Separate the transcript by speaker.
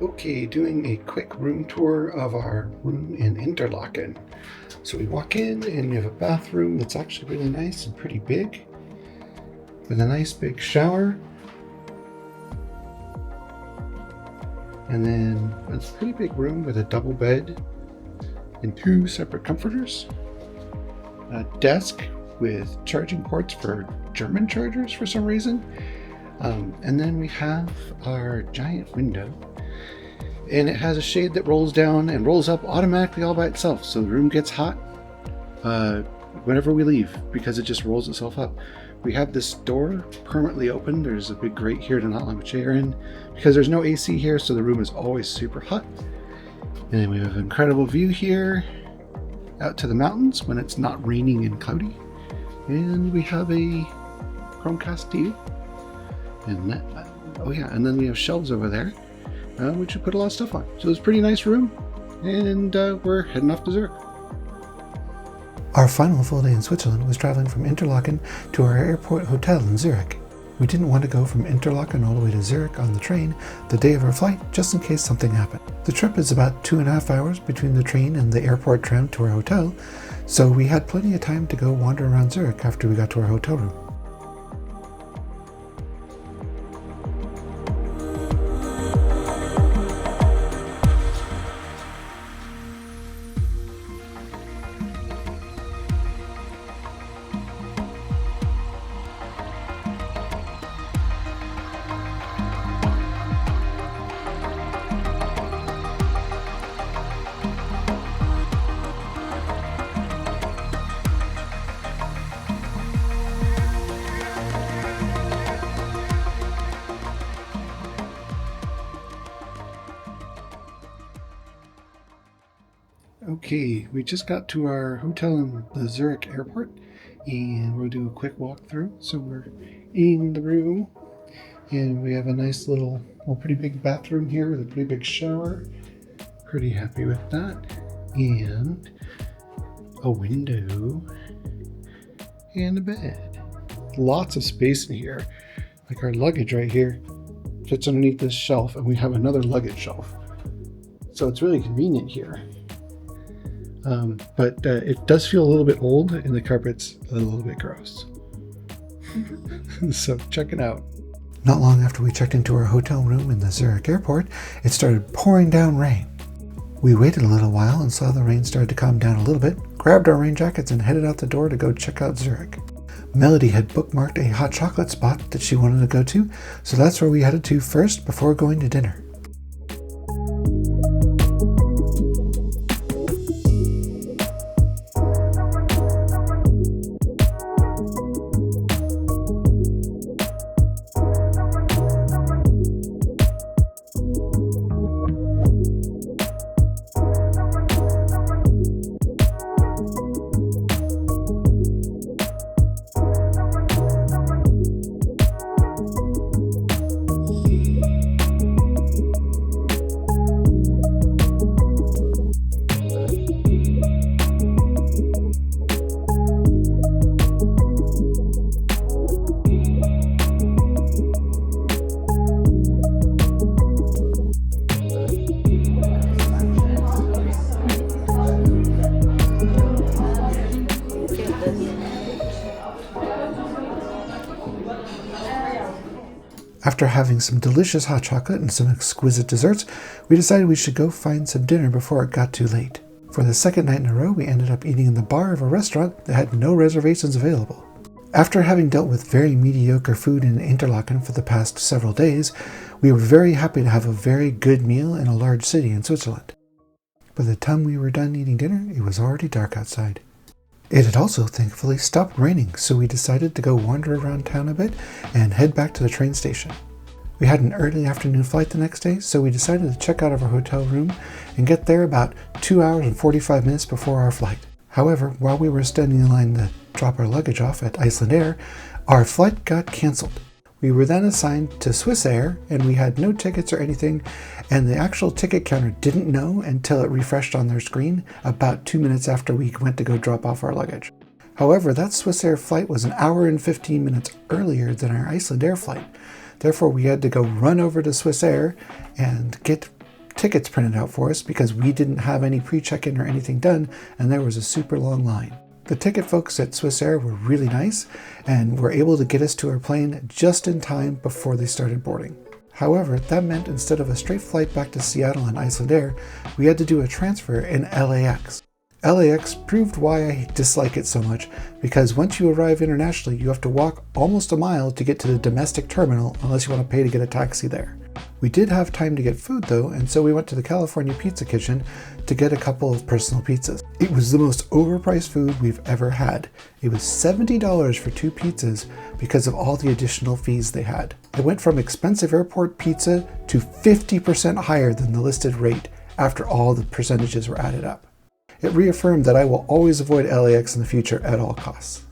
Speaker 1: Okay, doing a quick room tour of our room in Interlaken. So we walk in and we have a bathroom that's actually really nice and pretty big, with a nice big shower. And then it's a pretty big room with a double bed and two separate comforters. A desk with charging ports for German chargers for some reason. And then we have our giant window. And it has a shade that rolls down and rolls up automatically all by itself. So the room gets hot whenever we leave because it just rolls itself up. We have this door permanently open. There's a big grate here to not let much air in because there's no AC here, so the room is always super hot. And then we have an incredible view here out to the mountains when it's not raining and cloudy. And we have a Chromecast TV. And that, and then we have shelves over there. Which we put a lot of stuff on. So it's a pretty nice room, and we're heading off to Zurich.
Speaker 2: Our final full day in Switzerland was traveling from Interlaken to our airport hotel in Zurich. We didn't want to go from Interlaken all the way to Zurich on the train the day of our flight, just in case something happened. The trip is about 2.5 hours between the train and the airport tram to our hotel, so we had plenty of time to go wander around Zurich after we got to our hotel room.
Speaker 1: Okay, we just got to our hotel in the Zurich airport, and we'll do a quick walkthrough. So we're in the room, and we have a nice little, pretty big bathroom here with a pretty big shower. Pretty happy with that. And a window and a bed. Lots of space in here. Like our luggage right here fits underneath this shelf, and we have another luggage shelf. So it's really convenient here. But it does feel a little bit old, and the carpet's a little bit gross. So check it out.
Speaker 2: Not long after we checked into our hotel room in the Zurich airport, it started pouring down rain. We waited a little while and saw the rain started to calm down a little bit, grabbed our rain jackets and headed out the door to go check out Zurich. Melody had bookmarked a hot chocolate spot that she wanted to go to, so that's where we headed to first before going to dinner. After having some delicious hot chocolate and some exquisite desserts, we decided we should go find some dinner before it got too late. For the second night in a row, we ended up eating in the bar of a restaurant that had no reservations available. After having dealt with very mediocre food in Interlaken for the past several days, we were very happy to have a very good meal in a large city in Switzerland. By the time we were done eating dinner, it was already dark outside. It had also thankfully stopped raining, so we decided to go wander around town a bit and head back to the train station. We had an early afternoon flight the next day, so we decided to check out of our hotel room and get there about 2 hours and 45 minutes before our flight. However, while we were standing in line to drop our luggage off at Icelandair, our flight got cancelled. We were then assigned to Swissair, and we had no tickets or anything, and the actual ticket counter didn't know until it refreshed on their screen about 2 minutes after we went to go drop off our luggage. However, that Swissair flight was an hour and 15 minutes earlier than our Icelandair flight. Therefore, we had to go run over to Swissair and get tickets printed out for us because we didn't have any pre-check-in or anything done, and there was a super long line. The ticket folks at Swiss Air were really nice and were able to get us to our plane just in time before they started boarding. However, that meant instead of a straight flight back to Seattle on Icelandair, we had to do a transfer in LAX. LAX proved why I dislike it so much, because once you arrive internationally, you have to walk almost a mile to get to the domestic terminal unless you want to pay to get a taxi there. We did have time to get food though, and so we went to the California Pizza Kitchen to get a couple of personal pizzas. It was the most overpriced food we've ever had. It was $70 for 2 pizzas because of all the additional fees they had. It went from expensive airport pizza to 50% higher than the listed rate after all the percentages were added up. It reaffirmed that I will always avoid LAX in the future at all costs.